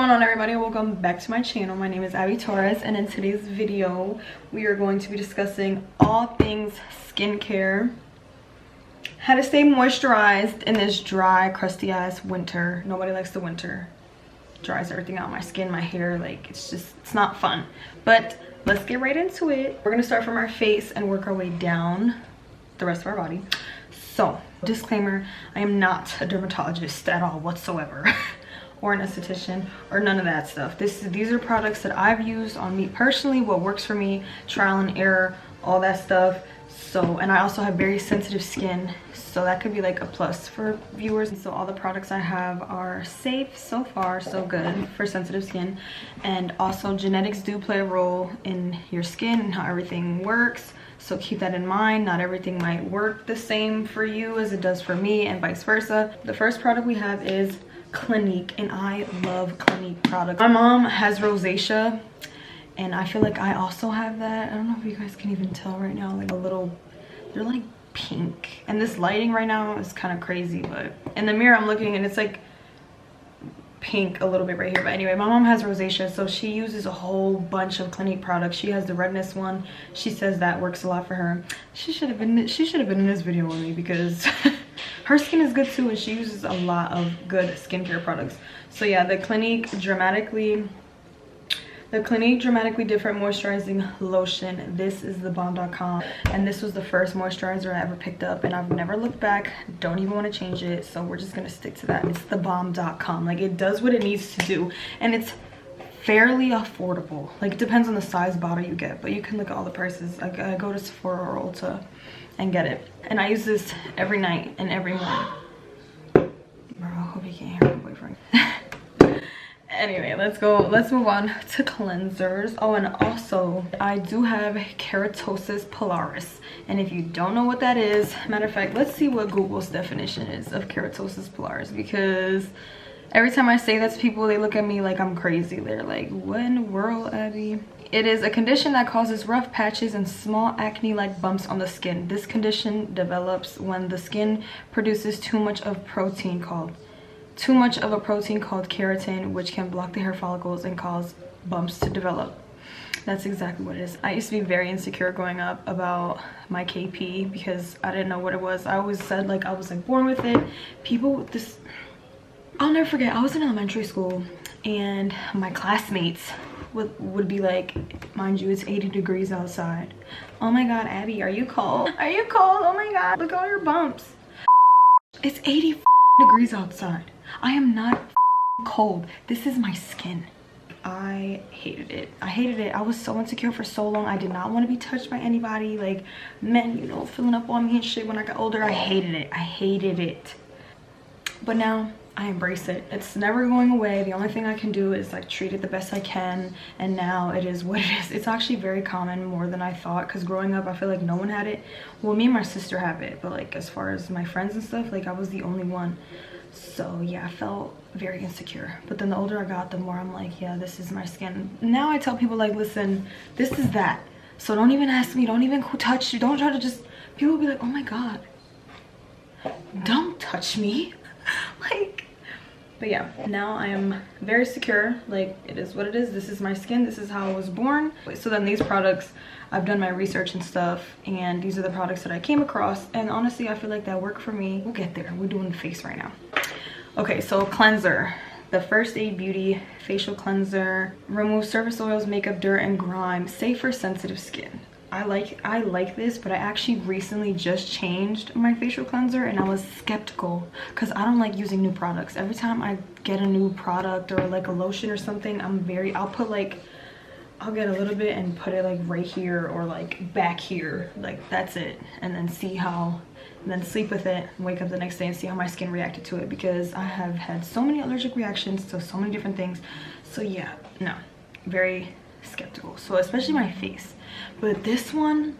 going on, everybody? Welcome back to my channel. My name is Abbey Torres, and in today's video we are going to be discussing all things skincare, how to stay moisturized in this dry, crusty ass winter. Nobody likes the winter. It dries everything out, my skin, my hair, like it's not fun. But let's get right into it. We're gonna start from our face and work our way down the rest of our body. So disclaimer, I am not a dermatologist at all whatsoever or an esthetician or none of that stuff. These are products that I've used on me personally, what works for me, trial and error, all that stuff. So, and I also have very sensitive skin, so that could be like a plus for viewers. So all the products I have are safe, so far so good for sensitive skin. And also genetics do play a role in your skin and how everything works, so keep that in mind. Not everything might work the same for you as it does for me, and vice versa. The first product we have is Clinique, and I love Clinique products. My mom has rosacea, and I feel like I also have that. I don't know if you guys can even tell right now, like a little, they're like pink, and this lighting right now is kind of crazy, but in the mirror I'm looking and it's like pink a little bit right here. But anyway, my mom has rosacea, so she uses a whole bunch of Clinique products. She has the redness one. She says that works a lot for her. She should have been in this video with me, because her skin is good too, and she uses a lot of good skincare products. So yeah, the Clinique Dramatically Different Moisturizing Lotion. This is the bomb.com, and this was the first moisturizer I ever picked up, and I've never looked back. Don't even want to change it, so we're just gonna stick to that. It's the bomb.com. Like, it does what it needs to do, and it's fairly affordable. Like, it depends on the size bottle you get, but you can look at all the prices. I go to Sephora or Ulta and get it, and I use this every night and every morning. Bro, I hope you can't hear my boyfriend. Anyway, let's move on to cleansers. Oh, and also I do have keratosis pilaris, and if you don't know what that is, matter of fact, let's see what Google's definition is of keratosis pilaris, because every time I say that to people, they look at me like I'm crazy. They're like, what in the world, Abby? It is a condition that causes rough patches and small acne-like bumps on the skin. This condition develops when the skin produces too much of a protein called keratin, which can block the hair follicles and cause bumps to develop. That's exactly what it is. I used to be very insecure growing up about my KP because I didn't know what it was. I always said like I was like born with it. I'll never forget, I was in elementary school and my classmates would be like, mind you, it's 80 degrees outside. Oh my god, Abby, are you cold? Are you cold? Oh my god, look at all your bumps. It's 80 degrees outside. I am not cold. This is my skin. I hated it. I was so insecure for so long. I did not want to be touched by anybody, like men, you know, filling up on me and shit. When I got older, I hated it. But now I embrace it. It's never going away. The only thing I can do is like treat it the best I can, and now it is what it is. It's actually very common, more than I thought, because growing up I feel like no one had it. Well, me and my sister have it, but like as far as my friends and stuff, like I was the only one. So yeah, I felt very insecure. But then the older I got, the more I'm like, yeah, this is my skin. Now I tell people like, listen, this is that, so don't even ask me, don't even touch, don't try to just, people will be like, oh my god, don't touch me. Like, but yeah, now I am very secure. Like, it is what it is. This is my skin. This is how I was born. So then these products, I've done my research and stuff, and these are the products that I came across, and honestly I feel like that worked for me. We'll get there. We're doing the face right now. Okay, so cleanser. The First Aid Beauty facial cleanser removes surface oils, makeup, dirt, and grime, safe for sensitive skin. I like this, but I actually recently just changed my facial cleanser, and I was skeptical because I don't like using new products. Every time I get a new product or like a lotion or something, I'll get a little bit and put it like right here or like back here, like that's it, and then then sleep with it and wake up the next day and see how my skin reacted to it, because I have had so many allergic reactions to so many different things. So yeah, no, very skeptical. So especially my face. But this one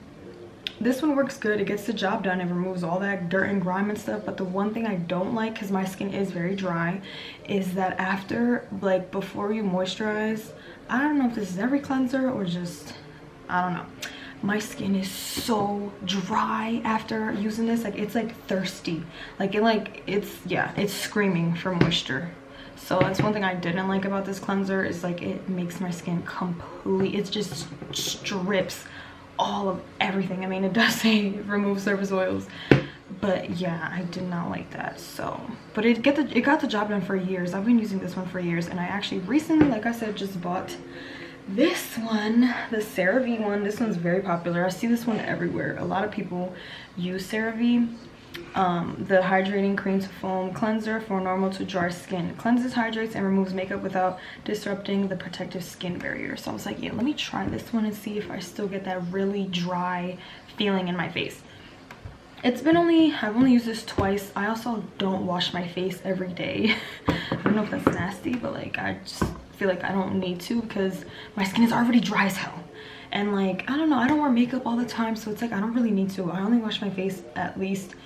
works good. It gets the job done. It removes all that dirt and grime and stuff. But the one thing I don't like, because my skin is very dry, is that after, like before you moisturize, I don't know if this is every cleanser or just, I don't know, my skin is so dry after using this. Like, it's like thirsty, like it's screaming for moisture. So that's one thing I didn't like about this cleanser, is like it makes my skin complete, it just strips all of everything. I mean, it does say remove surface oils, but yeah, I did not like that. So, but it got the job done for years. I've been using this one for years, and I actually recently, like I said, just bought this one, the CeraVe one. This one's very popular. I see this one everywhere. A lot of people use CeraVe. The hydrating cream to foam cleanser for normal to dry skin. Cleanses, hydrates, and removes makeup without disrupting the protective skin barrier. So I was like, yeah, let me try this one and see if I still get that really dry feeling in my face. I've only used this twice. I also don't wash my face every day. I don't know if that's nasty, but like I just feel like I don't need to, because my skin is already dry as hell. And like, I don't know, I don't wear makeup all the time, so it's like I don't really need to. I only wash my face at least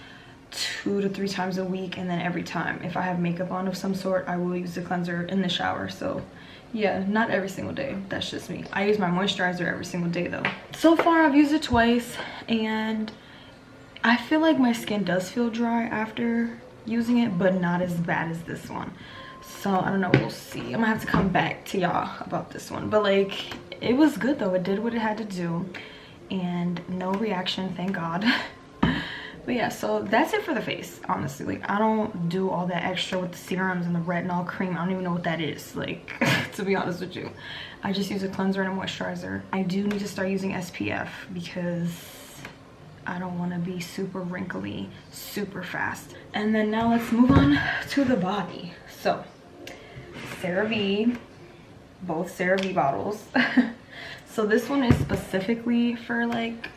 2 to 3 times a week, and then every time if I have makeup on of some sort, I will use the cleanser in the shower. So yeah, not every single day. That's just me. I use my moisturizer every single day though. So far I've used it twice, and I feel like my skin does feel dry after using it, but not as bad as this one. So I don't know, we'll see. I'm gonna have to come back to y'all about this one, but like it was good though. It did what it had to do, and no reaction, thank God. But yeah, so that's it for the face, honestly. Like, I don't do all that extra with the serums and the retinol cream. I don't even know what that is, like, to be honest with you. I just use a cleanser and a moisturizer. I do need to start using SPF because I don't want to be super wrinkly super fast. And then now let's move on to the body. So CeraVe, both CeraVe bottles. So this one is specifically for like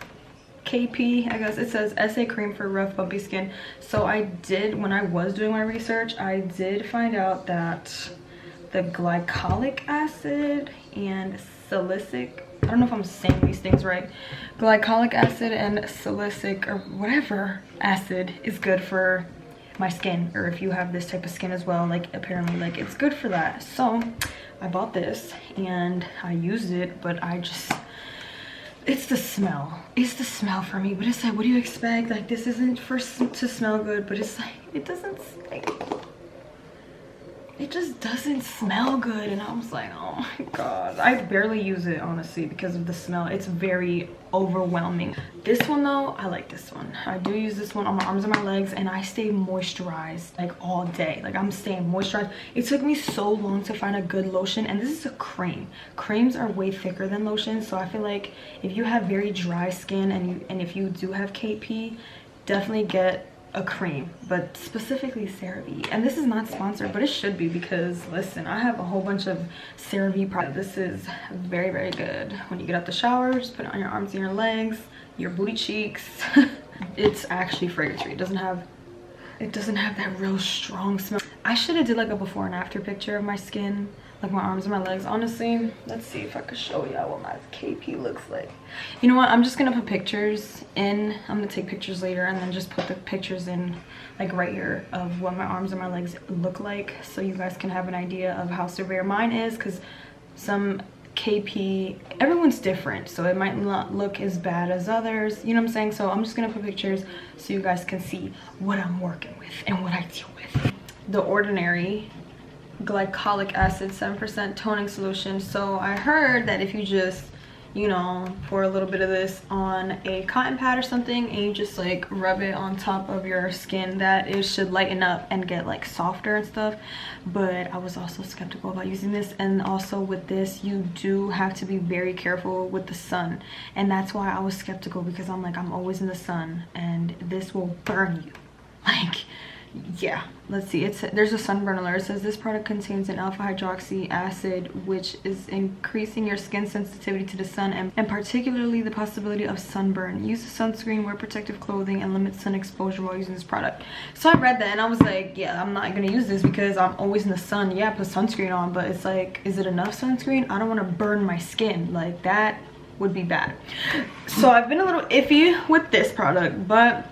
KP, I guess. It says SA cream for rough bumpy skin. So I did, when I was doing my research, I did find out that the glycolic acid and salicylic, I don't know if I'm saying these things right, glycolic acid and salicylic or whatever acid is good for my skin, or if you have this type of skin as well, like apparently like it's good for that. So I bought this and I used it, but I just, it's the smell. It's the smell for me. But it's like, what do you expect? Like, this isn't to smell good, but it's like, it doesn't, like, it just doesn't smell good. And I was like, oh my God. I barely use it, honestly, because of the smell. It's very overwhelming. This one though, I like this one. I do use this one on my arms and my legs, and I stay moisturized like all day. Like, I'm staying moisturized. It took me so long to find a good lotion, and this is a cream. Creams are way thicker than lotions, so I feel like if you have very dry skin and if you do have KP, definitely get a cream, but specifically CeraVe. And this is not sponsored, but it should be, because listen, I have a whole bunch of CeraVe products. This is very, very good. When you get out the shower, just put it on your arms and your legs, your booty cheeks. It's actually fragrance free. It doesn't have that real strong smell. I should have did like a before and after picture of my skin, like my arms and my legs, honestly. Let's see if I could show y'all what my KP looks like. You know what, I'm just gonna put pictures in. I'm gonna take pictures later and then just put the pictures in like right here of what my arms and my legs look like, so you guys can have an idea of how severe mine is, because some KP, everyone's different, so it might not look as bad as others, you know what I'm saying? So I'm just gonna put pictures so you guys can see what I'm working with and what I deal with. The Ordinary glycolic acid 7% toning solution. So I heard that if you just, you know, pour a little bit of this on a cotton pad or something and you just like rub it on top of your skin, that it should lighten up and get like softer and stuff. But I was also skeptical about using this, and also with this you do have to be very careful with the sun, and that's why I was skeptical, because I'm like, I'm always in the sun and this will burn you. Like, yeah, let's see, there's a sunburn alert. It says this product contains an alpha hydroxy acid, which is increasing your skin sensitivity to the sun and particularly the possibility of sunburn. Use a sunscreen, wear protective clothing, and limit sun exposure while using this product. So I read that and I was like, yeah, I'm not gonna use this because I'm always in the sun. Yeah, put sunscreen on, but it's like, is it enough sunscreen? I don't want to burn my skin. Like, that would be bad. So I've been a little iffy with this product, but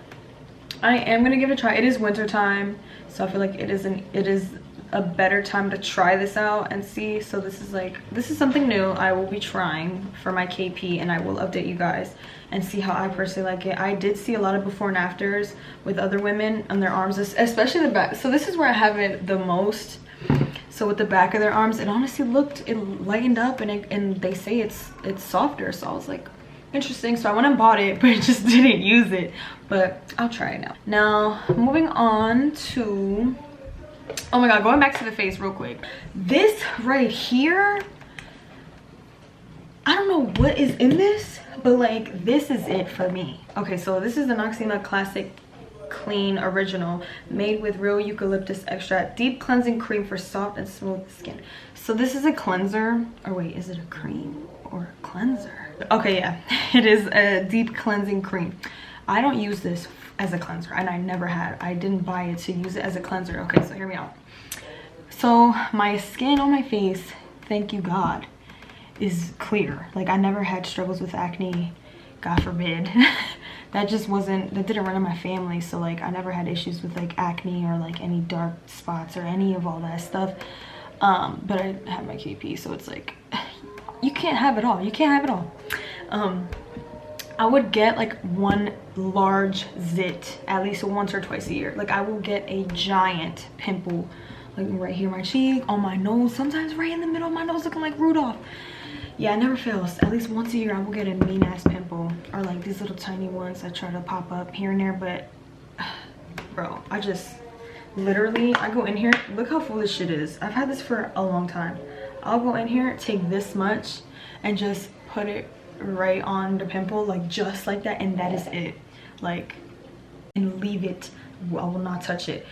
I am gonna give it a try. It is winter time, so I feel like it is a better time to try this out and see. So this is something new I will be trying for my KP, and I will update you guys and see how I personally like it. I did see a lot of before and afters with other women on their arms, especially the back. So this is where I have it the most. So with the back of their arms, it honestly it lightened up, and they say it's softer. So I was like, interesting. So I went and bought it, but I just didn't use it. But I'll try it now. Now moving on to, oh my god, going back to the face real quick. This right here, I don't know what is in this, but like this is it for me. Okay, so this is the Noxzema Classic Clean Original, made with real eucalyptus extract, deep cleansing cream for soft and smooth skin. So this is a cleanser, or wait, is it a cream or a cleanser? Okay, yeah, it is a deep cleansing cream. I don't use this as a cleanser, and I never had. I didn't buy it to use it as a cleanser. Okay, so hear me out. So my skin on my face, thank you God, is clear. Like I never had struggles with acne, God forbid. That didn't run in my family. So like I never had issues with like acne or like any dark spots or any of all that stuff. But I had my KP, so it's like you can't have it all. You can't have it all. I would get like one large zit at least once or twice a year. Like I will get a giant pimple like right here, my cheek, on my nose, sometimes right in the middle of my nose looking like Rudolph. Yeah, it never fails. At least once a year I will get a mean ass pimple, or like these little tiny ones that try to pop up here and there. But bro, I just literally, I go in here, look how full this shit is. I've had this for a long time. I'll go in here, take this much and just put it right on the pimple, like just like that, and that is it. Like, and leave it. I will not touch it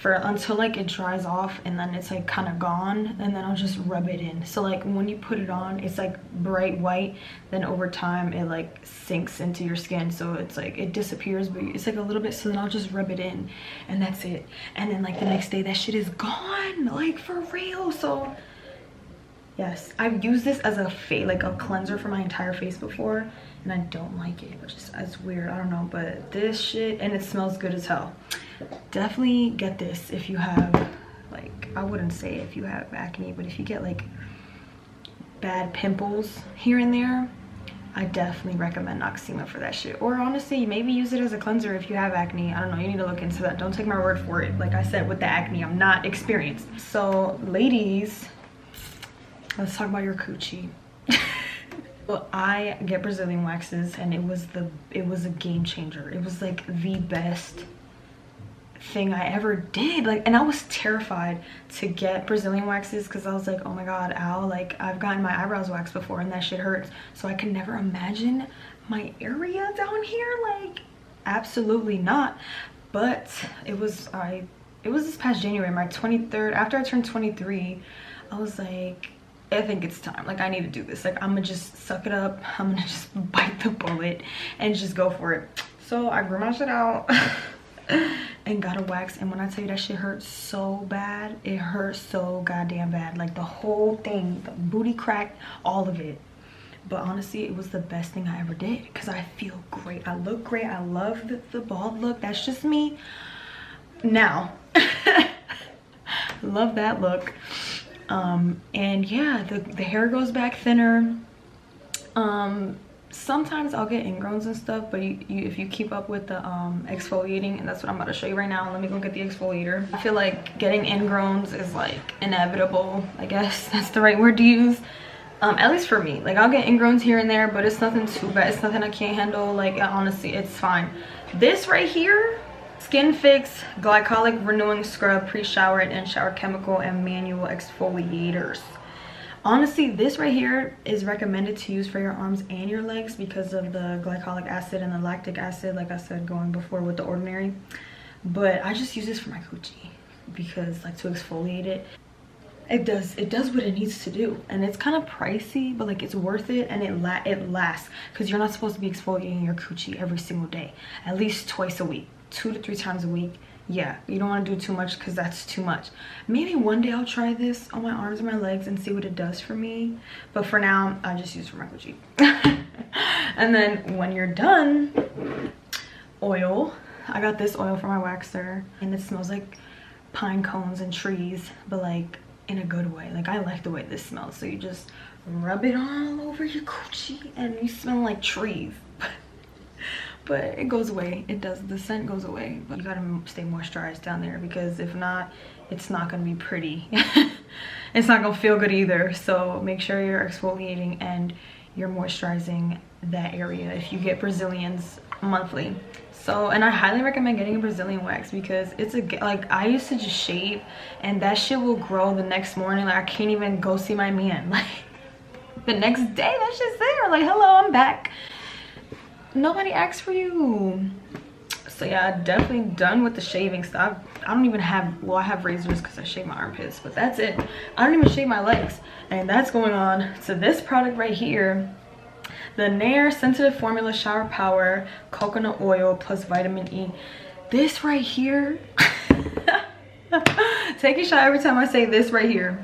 until like it dries off, and then it's like kind of gone, and then I'll just rub it in. So like when you put it on, it's like bright white, then over time it like sinks into your skin, so it's like it disappears, but it's like a little bit. So then I'll just rub it in, and that's it. And then like the next day that shit is gone, like for real. So yes, I've used this as a cleanser for my entire face before, and I don't like it, which is weird. I don't know, but this shit, and it smells good as hell. Definitely get this if you have, like, I wouldn't say if you have acne, but if you get like bad pimples here and there, I definitely recommend Noxzema for that shit. Or honestly, maybe use it as a cleanser if you have acne. I don't know, you need to look into that. Don't take my word for it. Like I said, with the acne, I'm not experienced. So ladies, let's talk about your coochie. Well, I get Brazilian waxes, and it was a game changer. It was like the best thing I ever did. Like, and I was terrified to get Brazilian waxes because I was like, oh my god, ow, like I've gotten my eyebrows waxed before and that shit hurts. So I can never imagine my area down here. Like, absolutely not. But it was this past January, my 23rd, after I turned 23, I was like, I think it's time. Like, I need to do this. Like, I'm gonna just suck it up. I'm gonna just bite the bullet and just go for it. So I grew my shit out and got a wax, and when I tell you that shit hurt so bad, it hurt so goddamn bad. Like the whole thing, the booty crack, all of it. But honestly, it was the best thing I ever did because I feel great. I look great. I love the bald look. That's just me now. Love that look. And yeah, the hair goes back thinner. Sometimes I'll get ingrowns and stuff, but if you keep up with the exfoliating, and that's what I'm about to show you right now. Let me go get the exfoliator. I feel like getting ingrowns is like inevitable, I guess that's the right word to use. At least for me. Like, I'll get ingrowns here and there, but it's nothing too bad. It's nothing I can't handle. Like, honestly, it's fine. This right here, Skin Fix Glycolic Renewing Scrub, Pre-Shower and In-Shower Chemical and Manual Exfoliators. Honestly, this right here is recommended to use for your arms and your legs because of the glycolic acid and the lactic acid, like I said going before with the Ordinary. But I just use this for my coochie because, like, to exfoliate it, it does what it needs to do. And it's kind of pricey, but like it's worth it, and it lasts because you're not supposed to be exfoliating your coochie every single day, at least twice a week, 2 to 3 times a week. Yeah, you don't want to do too much because that's too much. Maybe one day I'll try this on my arms and my legs and see what it does for me, but for now I just use it for my coochie. And then when you're done, oil. I got this oil for my waxer, and it smells like pine cones and trees, but like in a good way. Like, I like the way this smells. So you just rub it all over your coochie and you smell like trees. But it goes away. It does. The scent goes away, but you gotta stay moisturized down there because if not, it's not gonna be pretty. it's not gonna feel good either. So make sure you're exfoliating and you're moisturizing that area if you get Brazilians monthly. So, and I highly recommend getting a Brazilian wax because it's a, like, I used to just shave and that shit will grow the next morning. Like, I can't even go see my man. Like, the next day, that shit's there. Like, hello, I'm back. Nobody asked for you. So yeah, definitely done with the shaving stuff. I don't even have, well, I have razors because I shave my armpits, but that's it. I don't even shave my legs. And that's going on to this product right here. The Nair Sensitive Formula Shower Power Coconut Oil plus Vitamin E. This right here. Take a shot every time I say this right here.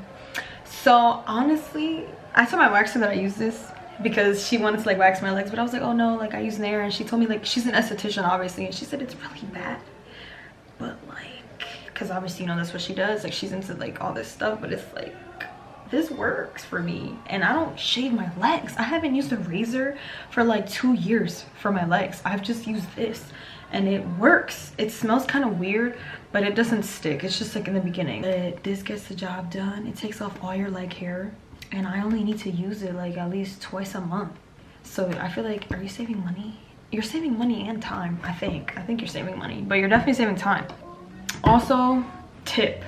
So honestly, I told my waxer that I use this because she wanted to like wax my legs, but I was like, oh no, like I use Nair, and she told me, like, she's an esthetician obviously, and she said it's really bad, but like, because obviously, you know, that's what she does, like she's into like all this stuff, but it's like, this works for me, and I don't shave my legs. I haven't used a razor for like 2 years for my legs. I've just used this and it works. It smells kind of weird, but it doesn't stick. It's just like in the beginning. But this gets the job done. It takes off all your leg hair, and I only need to use it like at least twice a month. So I feel like, are you saving money? You're saving money and time. I think you're saving money, but you're definitely saving time. Also, tip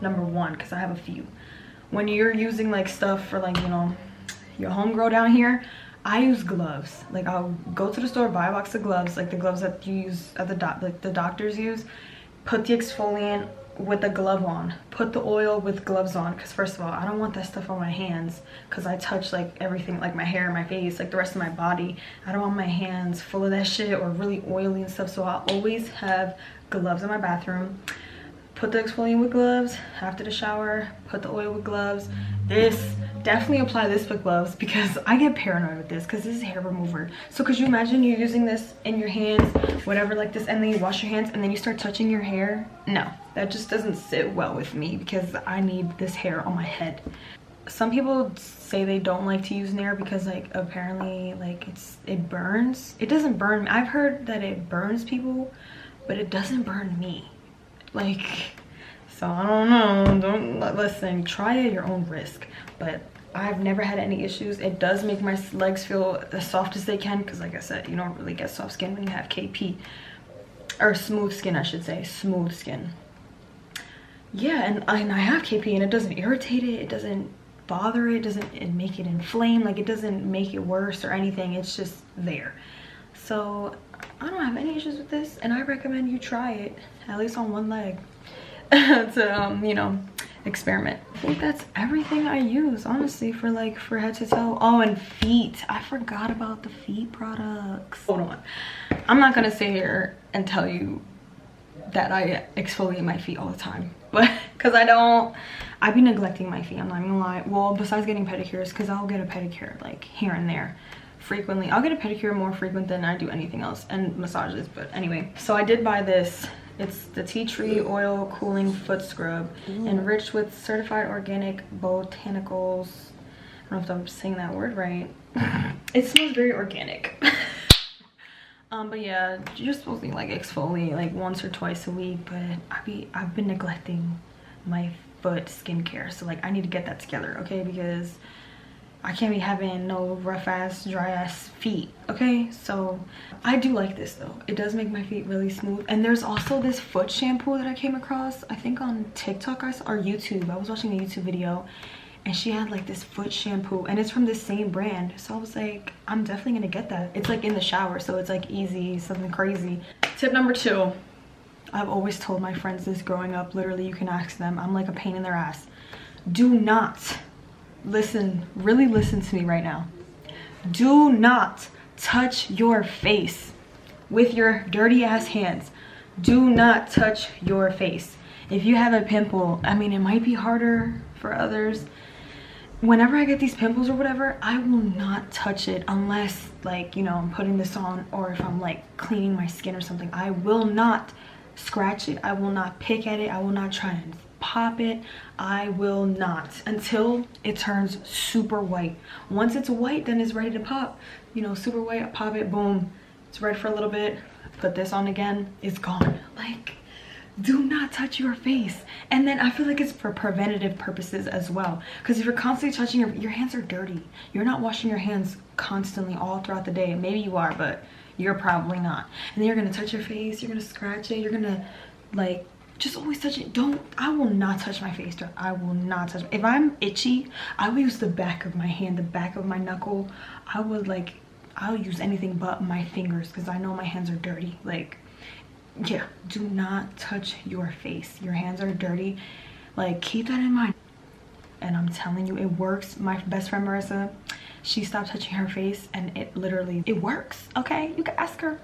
number 1, because I have a few. When you're using like stuff for like, you know, your homegirl down here, I use gloves. Like, I'll go to the store, buy a box of gloves, like the gloves that you use at the doctors use. Put the exfoliant with the glove on, put the oil with gloves on, because first of all, I don't want that stuff on my hands, because I touch like everything, like my hair, my face, like the rest of my body. I don't want my hands full of that shit or really oily and stuff. So I always have gloves in my bathroom. Put the exfoliant with gloves after the shower, put the oil with gloves. This, definitely apply this with gloves, because I get paranoid with this, because this is hair remover. So could you imagine you're using this in your hands, whatever, like this, and then you wash your hands and then you start touching your hair? No, that just doesn't sit well with me, because I need this hair on my head. Some people say they don't like to use Nair because like apparently like it burns. It doesn't burn me. I've heard that it burns people, but it doesn't burn me. Like, so I don't know, don't listen, try at your own risk, but I've never had any issues. It does make my legs feel as soft as they can, because like I said, you don't really get soft skin when you have KP, or smooth skin, I should say, smooth skin. Yeah, and I have KP, and it doesn't irritate it, it doesn't bother it, doesn't make it inflame, like it doesn't make it worse or anything. It's just there. So I don't have any issues with this, and I recommend you try it, at least on one leg, to you know, experiment. I think that's everything I use, honestly, for head to toe. Oh, and feet. I forgot about the feet products. Hold on. I'm not gonna sit here and tell you that I exfoliate my feet all the time, but because I be neglecting my feet, I'm not gonna lie. Well, besides getting pedicures, because I'll get a pedicure like here and there frequently. I'll get a pedicure more frequent than I do anything else, and massages. But anyway, so I did buy this. It's the tea tree oil cooling foot scrub, enriched with certified organic botanicals. I don't know if I'm saying that word right. It smells very organic. But yeah, you're supposed to like exfoliate like once or twice a week, but I've been neglecting my foot skincare, so like I need to get that together, okay? Because I can't be having no rough ass, dry ass feet, okay? So I do like this though. It does make my feet really smooth. And there's also this foot shampoo that I came across, I think on TikTok or YouTube. I was watching a YouTube video and she had like this foot shampoo, and it's from the same brand. So I was like, I'm definitely gonna get that. It's like in the shower, so it's like easy, something crazy. Tip number 2. I've always told my friends this growing up. Literally, you can ask them. I'm like a pain in their ass. Do not, listen, really listen to me right now. Do not touch your face with your dirty ass hands. Do not touch your face. If you have a pimple, I mean, it might be harder for others. Whenever I get these pimples or whatever, I will not touch it unless, like, you know, I'm putting this on, or if I'm like cleaning my skin or something. I will not scratch it. I will not pick at it. I will not try and pop it. I will not, until it turns super white. Once it's white, then it's ready to pop. You know, super white, I pop it, boom, it's red for a little bit, put this on again, it's gone. Like, do not touch your face. And then I feel like it's for preventative purposes as well, because if you're constantly touching your hands are dirty. You're not washing your hands constantly all throughout the day. Maybe you are, but you're probably not. And then you're gonna touch your face, you're gonna scratch it, you're gonna like just always touch it. I will not touch my face. I will not touch. If I'm itchy, I will use the back of my hand, the back of my knuckle. I'll use anything but my fingers, because I know my hands are dirty. Like, yeah, do not touch your face. Your hands are dirty. Like, keep that in mind. And I'm telling you, it works. My best friend Marissa, she stopped touching her face, and it works. Okay, you can ask her.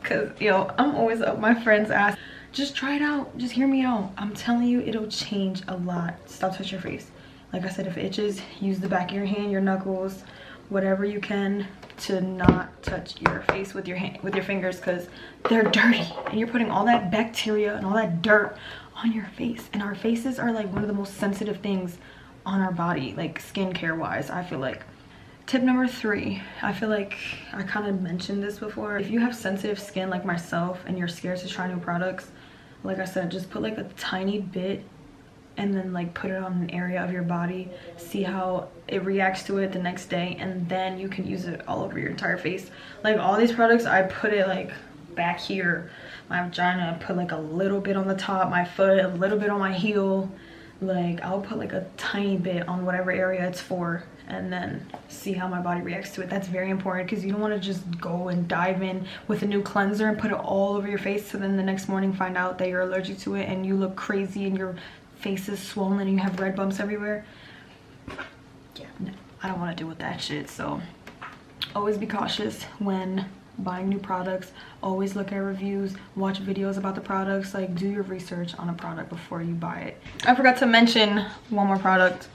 Cause yo, I'm always up my friends ask, just try it out, just hear me out. I'm telling you, it'll change a lot. Stop touching your face. Like I said, if it itches, use the back of your hand, your knuckles, whatever you can to not touch your face with your hand, with your fingers, because they're dirty and you're putting all that bacteria and all that dirt on your face. And our faces are like one of the most sensitive things on our body, like skincare wise, I feel like. Tip number 3, I feel like I kind of mentioned this before. If you have sensitive skin like myself and you're scared to try new products, like I said, just put like a tiny bit and then like put it on an area of your body, see how it reacts to it the next day, and then you can use it all over your entire face. Like all these products, I put it like back here, my vagina, put like a little bit on the top, my foot, a little bit on my heel. Like I'll put like a tiny bit on whatever area it's for, and then see how my body reacts to it. That's very important, because you don't want to just go and dive in with a new cleanser and put it all over your face, so then the next morning find out that you're allergic to it and you look crazy and your face is swollen and you have red bumps everywhere. Yeah, no, I don't want to deal with that shit. So always be cautious when buying new products. Always look at reviews, watch videos about the products, like do your research on a product before you buy it. I forgot to mention one more product,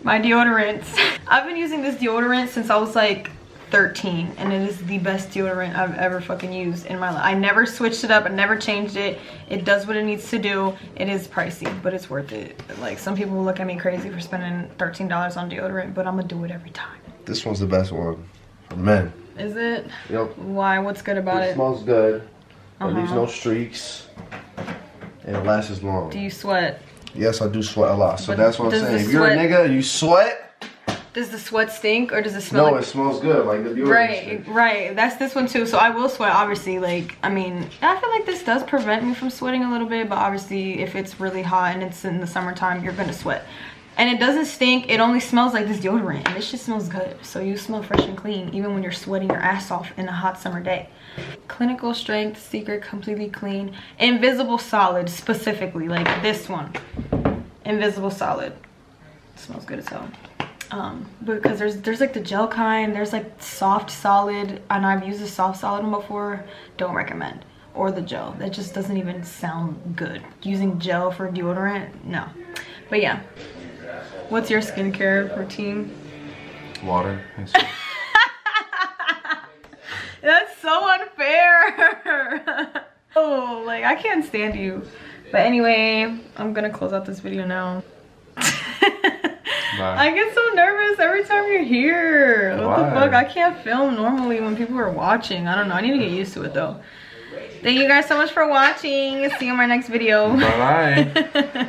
my deodorants. I've been using this deodorant since I was like 13, and it is the best deodorant I've ever fucking used in my life. I never switched it up, I never changed it. It does what it needs to do. It is pricey, but it's worth it. Like some people will look at me crazy for spending $13 on deodorant, but I'm gonna do it every time. This one's the best one for men. Is it? Yep. Why? What's good about it? It smells good. It leaves no streaks, and it lasts long. Do you sweat? Yes, I do sweat a lot. So that's what I'm saying. If you're a sweat- nigga and you sweat, Does the sweat stink, or does it smell? no, like... it smells good, like the deodorant. Right. That's this one too. So I will sweat, obviously. Like, I mean, I feel like this does prevent me from sweating a little bit, but obviously if it's really hot and it's in the summertime, you're gonna sweat. And it doesn't stink. It only smells like this deodorant, and this shit smells good. So you smell fresh and clean even when you're sweating your ass off in a hot summer day. Clinical strength, secret, completely clean, invisible solid, specifically like this one, invisible solid. It smells good as hell. Because there's like the gel kind, there's like soft solid, and I've used the soft solid one before. Don't recommend. Or the gel, that just doesn't even sound good. Using gel for deodorant, no. But yeah, what's your skincare routine? Water. That's so unfair. Oh, like I can't stand you. But anyway, I'm gonna close out this video now. Bye. I get so nervous every time you're here. What Why? the fuck? I can't film normally when people are watching. I don't know. I need to get used to it though. Thank you guys so much for watching. See you in my next video. Bye bye.